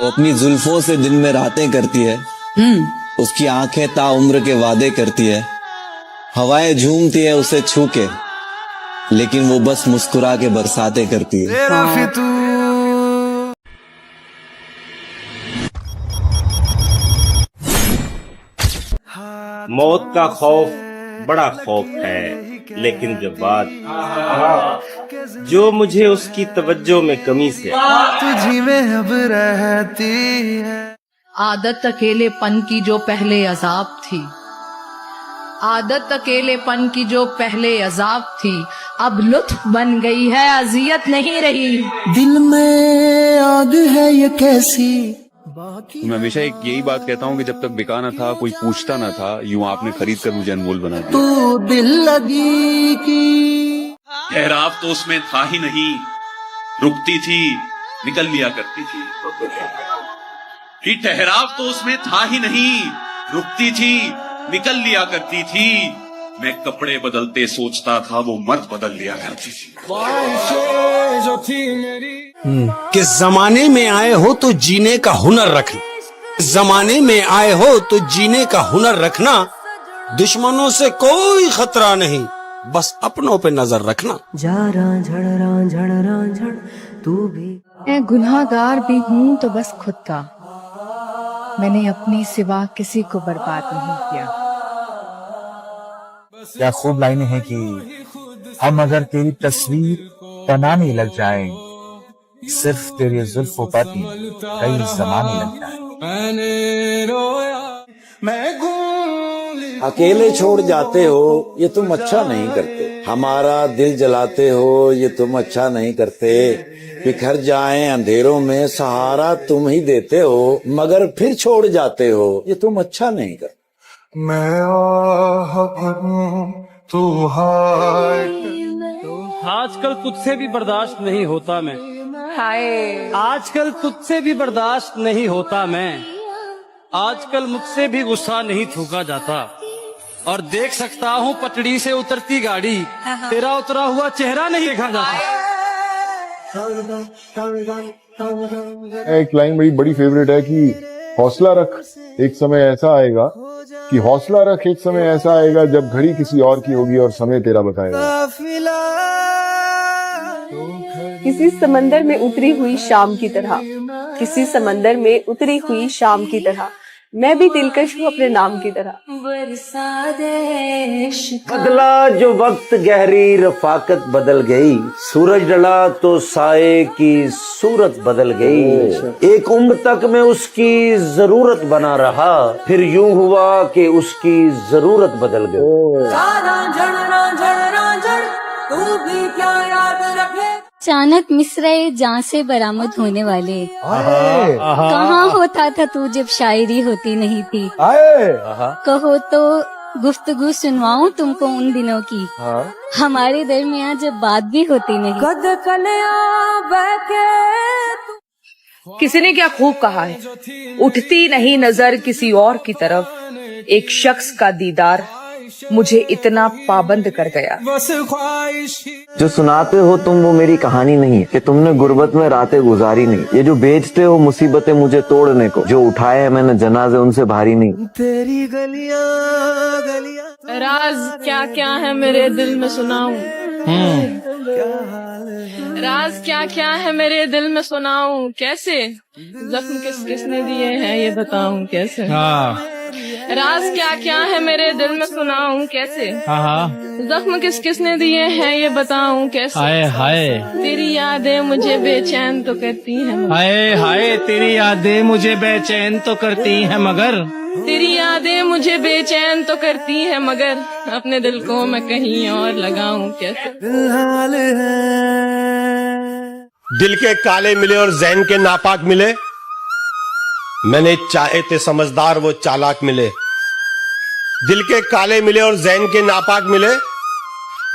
वो अपनी जुल्फों से दिन में रातें करती है। उसकी आंखें ताउम्र के वादे करती है। हवाएं झूमती है उसे छू के, लेकिन वो बस मुस्कुरा के बरसातें करती है। मौत का खौफ बड़ा खौफ है, लेकिन जब बात जो मुझे उसकी तवज्जो में कमी से तुझी में अब रहती है। आदत अकेलेपन की जो पहले अजाब थी, आदत अकेलेपन की जो पहले अजाब थी, अब लुत्फ बन गई है, अजियत नहीं रही। दिल में आग है ये कैसी। मैं हमेशा यही बात कहता हूँ कि जब तक बिका ना था, कोई पूछता ना था, यूं आपने खरीद कर मुझे अनमोल बना दिया। तू दिल लगी की ठहराव तो उसमें था ही नहीं, रुकती थी निकल लिया करती थी। कि ठहराव तो उसमें था ही नहीं, रुकती थी निकल लिया करती थी। मैं कपड़े बदलते सोचता था, वो मर्द बदल लिया करती थी। जो थी मेरी किस जमाने में आए हो तो जीने का हुनर रखना, जमाने में आए हो तो जीने का हुनर रखना। दुश्मनों से कोई खतरा नहीं, बस अपनों पे नजर रखना। झड़ तू भी। मैं गुनाहगार भी हूँ तो बस खुद का, मैंने अपनी सिवा किसी को बर्बाद नहीं किया। क्या खूब लाइनें हैं कि हम अगर तेरी तस्वीर बनाने लग जाएं, सिर्फ तेरे जुल्फों पर ही कई जमाने लग जाएं। अकेले छोड़ जाते हो ये तुम अच्छा नहीं करते, हमारा दिल जलाते हो ये तुम अच्छा नहीं करते। बिखर जाएं अंधेरों में सहारा तुम ही देते हो, मगर फिर छोड़ जाते हो ये तुम अच्छा नहीं करते। मैं तू हाय। आजकल तुझसे भी बर्दाश्त नहीं होता मैं, हाय आजकल तुझसे भी बर्दाश्त नहीं होता मैं, आजकल मुझसे भी गुस्सा नहीं थूका जाता। और देख सकता हूँ पटड़ी से उतरती गाड़ी, तेरा उतरा हुआ चेहरा नहीं देखा जाता। एक लाइन मेरी बड़ी फेवरेट है कि हौसला रख, एक समय ऐसा आएगा कि हौसला रख, एक समय ऐसा आएगा जब घड़ी किसी और की होगी और समय तेरा बताएगा। किसी समंदर में उतरी हुई शाम की तरह, किसी समंदर में उतरी हुई शाम की तरह, मैं भी दिलकश हूँ अपने नाम की तरह। बदला जो वक्त गहरी रफाकत बदल गई, सूरज डला तो साए की सूरत बदल गई। एक उम्र तक मैं उसकी जरूरत बना रहा, फिर यूं हुआ कि उसकी जरूरत बदल गई। अचानक मिसरे जहाँ से बरामद होने वाले, कहाँ होता था तू जब शायरी होती नहीं थी। कहो तो गुफ्तगू सुनवाऊं तुमको उन दिनों की, हमारे दरमियाँ जब बात भी होती नहीं। किसी ने क्या खूब कहा है, उठती नहीं नजर किसी और की तरफ, एक शख्स का दीदार मुझे इतना पाबंद कर गया। जो सुनाते हो तुम वो मेरी कहानी नहीं है, कि तुमने गुर्बत में रातें गुजारी नहीं। ये जो बेचते हो मुसीबतें मुझे तोड़ने को, जो उठाए हैं मैंने जनाजे उनसे भारी नहीं। तेरी गलियां गलियां। राज क्या क्या है मेरे दिल में सुनाऊं, राज क्या क्या है मेरे दिल में सुनाऊं, कैसे जख्म किस किसने दिए हैं ये बताऊं कैसे। राज क्या क्या है मेरे दिल में सुनाऊं कैसे, जख्म किस किसने दिए हैं ये बताऊं कैसे। हाय हाय तेरी यादें मुझे बेचैन तो करती हैं, हाय हाय तेरी यादें मुझे बेचैन तो करती हैं, मगर तेरी यादें मुझे बेचैन तो करती हैं, मगर अपने दिल को मैं कहीं और लगाऊं कैसे। दिल के काले मिले और जहन के नापाक मिले, मैंने चाहे थे समझदार वो चालाक मिले। दिल के काले मिले और जहन के नापाक मिले,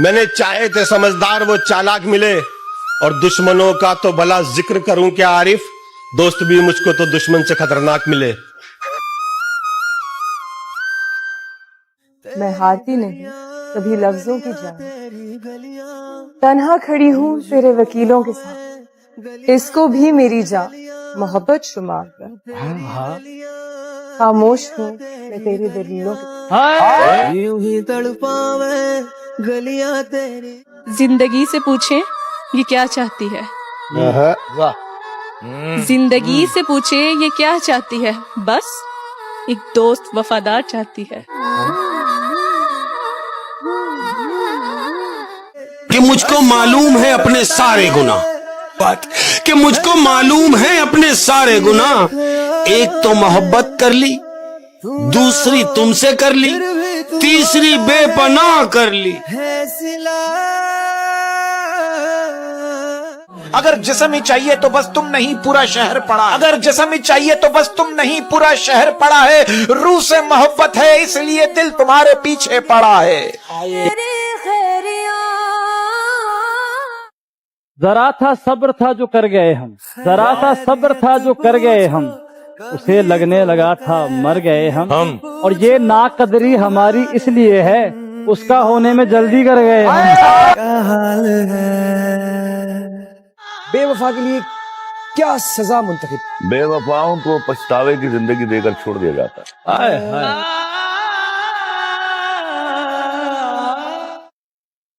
मैंने चाहे थे समझदार वो चालाक मिले। और दुश्मनों का तो भला जिक्र करूं क्या आरिफ, दोस्त भी मुझको तो दुश्मन से खतरनाक मिले। मैं हारती नहीं कभी लफ्जों की जान, तन्हा खड़ी हूँ तेरे वकीलों के साथ, इसको भी मेरी जान मोहब्बत शुमार कर। खामोश हूँ मैं तेरी दलीलों जिंदगी से पूछे ये क्या चाहती है, जिंदगी से पूछे ये क्या चाहती है, बस एक दोस्त वफादार चाहती है। कि मुझको मालूम है अपने सारे गुनाह, बात कि मुझको मालूम है अपने सारे गुनाह। एक तो मोहब्बत कर ली, दूसरी तुमसे कर ली, तीसरी बेपनाह कर ली। अगर जिस्म ही चाहिए तो बस तुम नहीं पूरा शहर पड़ा, अगर जिस्म ही चाहिए तो बस तुम नहीं पूरा शहर पड़ा है। रूह से मोहब्बत है इसलिए दिल तुम्हारे पीछे पड़ा है। जरा था सब्र था जो कर गए हम, जरा था सब्र था जो कर गए हम, उसे लगने लगा था मर गए हम। और ये नाकदरी हमारी इसलिए है, उसका होने में जल्दी कर गए हम। बेवफा के लिए क्या सजा मुंतखब? बेवफाओं को पछतावे की जिंदगी देकर छोड़ दिया जाता है। हाय हाय।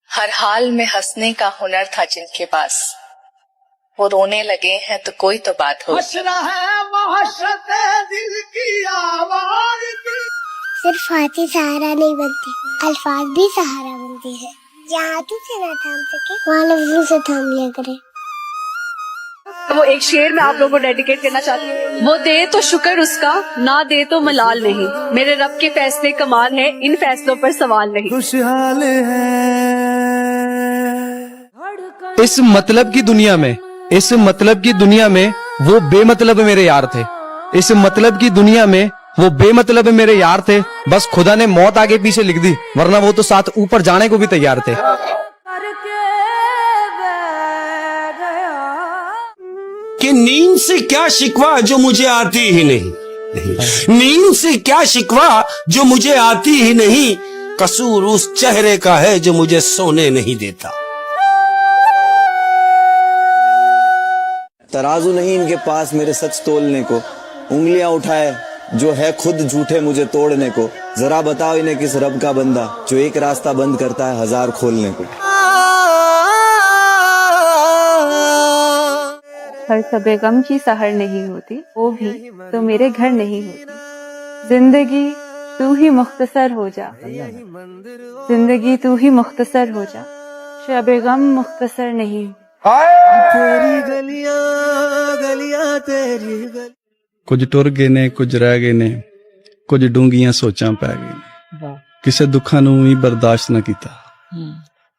हर हाल में हंसने का हुनर था जिनके पास, वो रोने लगे हैं तो कोई तो बात हो। सिर्फ हाथी सहारा नहीं बनती, अल्फाज भी सहारा बनती है। जहाँ हाथों से ना थाम सके वहाँ लफ्जों से थाम लिया करे। वो एक शेर में आप लोगों को डेडिकेट करना चाहती हूँ। वो दे तो शुक्र उसका, ना दे तो मलाल नहीं। मेरे रब के फैसले कमाल है, इन फैसलों पर सवाल नहीं। खुशहाल है इस मतलब की दुनिया में, इस मतलब की दुनिया में वो बेमतलब मेरे यार थे। इस मतलब की दुनिया में वो बेमतलब मेरे यार थे। बस खुदा ने मौत आगे पीछे लिख दी, वरना वो तो साथ ऊपर जाने को भी तैयार थे। कि नींद से क्या शिकवा जो मुझे आती ही नहीं, नींद से क्या शिकवा जो मुझे आती ही नहीं। कसूर उस चेहरे का है जो मुझे सोने नहीं देता। तराजू नहीं इनके पास मेरे सच तोलने को, उंगलियां उठाए जो है खुद झूठे मुझे तोड़ने को। जरा बताओ इन्हें किस रब का बंदा जो एक रास्ता बंद करता है हजार खोलने को। हर सबे गम की सहर नहीं होती, वो भी तो मेरे घर नहीं होती। जिंदगी तू ही मुख्तसर हो जा, जिंदगी तू ही मुख्तसर हो जा, शबे गम मुख्तसर नहीं। तेरी गलियां गलियां तेरी गलियां। कुछ टुर गए ने, कुछ रह गए ने, कुछ डूंगियां सोचां पै गए ने। किसे दुखां नूं भी बर्दाश्त ना कीता,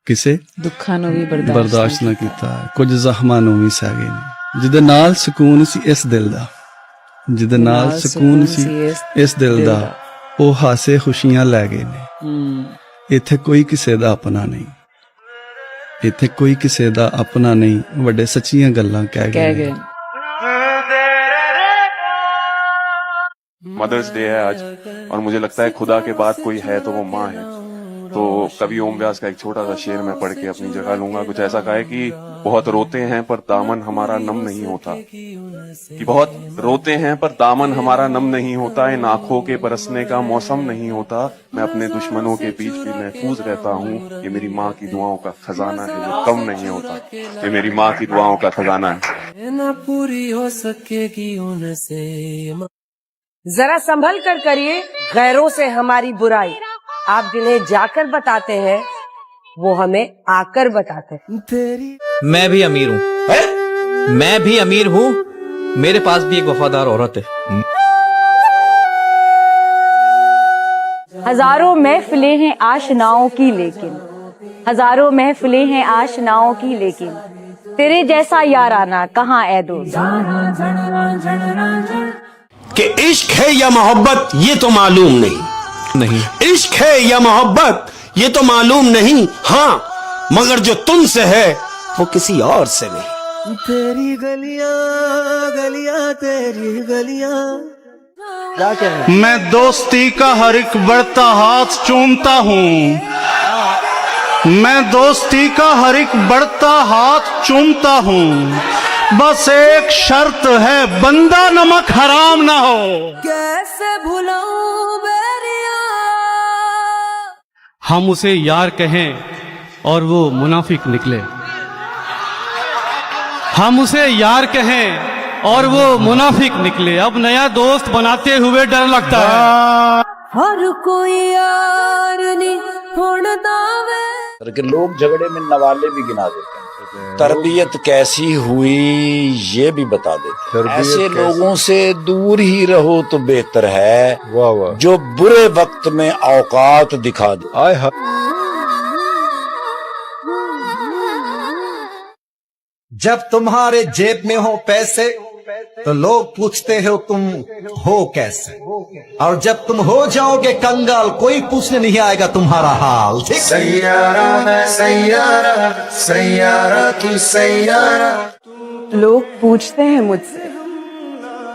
किसे दुखां नूं भी बर्दाश्त ना कीता, कुछ जख्मां नूं भी सह गए ने। जिदे नाल सुकून सी इस दिल दा, जिदे नाल सुकून सी इस दिल दा, ओ हासे खुशियां लै गए ने। इत्थे कोई किसे दा अपना नहीं, इत्थे कोई किसे दा अपना नहीं, वड्डे सच्चियां गल्लां कह गए। मदर्स डे है आज, और मुझे लगता है खुदा के बाद कोई है तो वो माँ है। तो कवि ओम व्यास का एक छोटा सा शेर मैं पढ़ के अपनी जगह लूंगा। कुछ ऐसा कहा है कि बहुत रोते हैं पर दामन हमारा नम नहीं होता, कि बहुत रोते हैं पर दामन हमारा नम नहीं होता, इन आंखों के बरसने का मौसम नहीं होता, मैं अपने दुश्मनों के बीच भी महफूज रहता हूँ। ये मेरी माँ की दुआओं का खजाना है जो कम नहीं होता, ये मेरी माँ की दुआओं का खजाना है। ना पूरी हो सकेगी उनसे। जरा संभल कर करिए गैरों से हमारी बुराई, आप जिन्हें जाकर बताते हैं वो हमें आकर बताते हैं। मैं भी अमीर हूँ, मैं भी अमीर हूँ, मेरे पास भी एक वफादार औरत है। हजारों महफिलें हैं आशनाओं की, लेकिन हजारों महफिलें हैं आशनाओं की, लेकिन तेरे जैसा याराना कहाँ ऐ दोस्त। कि इश्क है या मोहब्बत ये तो मालूम नहीं, इश्क है या मोहब्बत ये तो मालूम नहीं, हाँ मगर जो तुमसे है वो किसी और से नहीं। तेरी गलियां गलियां तेरी गलियां। मैं दोस्ती का हर एक बढ़ता हाथ चूमता हूँ, मैं दोस्ती का हर एक बढ़ता हाथ चूमता हूँ, बस एक शर्त है, बंदा नमक हराम ना हो। कैसे भुलाऊं बेरिया। हम उसे यार कहें और वो मुनाफिक निकले, हम उसे यार कहें और वो मुनाफिक निकले। अब नया दोस्त बनाते हुए डर लगता है। हर कोई यार नहीं छोड़ता वे। कि लोग झगड़े में नवाले भी गिना देते हैं। तरबियत कैसी हुई ये भी बता देते हैं। ऐसे लोगों से दूर ही रहो तो बेहतर है, वाह वाह, जो बुरे वक्त में औकात दिखा दे। आय हाय। जब तुम्हारे जेब में हो पैसे तो लोग पूछते हो तुम हो कैसे, और जब तुम हो जाओगे कंगाल कोई पूछने नहीं आएगा तुम्हारा हाल। ठीक। सैयारा है सैयारा, सैयारा तू सैयारा। लोग पूछते हैं मुझसे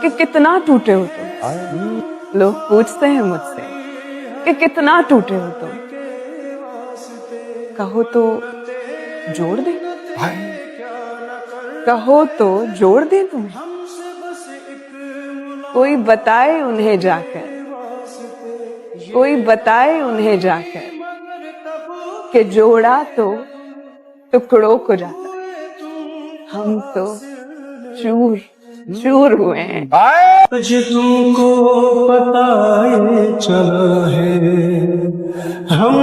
कि कितना टूटे हो तुम। लोग पूछते हैं मुझसे कि कितना टूटे हो तुम। कहो तो जोड़ दे, कहो तो जोड़ दे तुम्हें। कोई बताए उन्हें जाकर, कोई बताए उन्हें जाकर कि जोड़ा तो टुकड़ों को जाता है। हम तो चूर चूर हुए हैं। तुमको पता ये चला है हम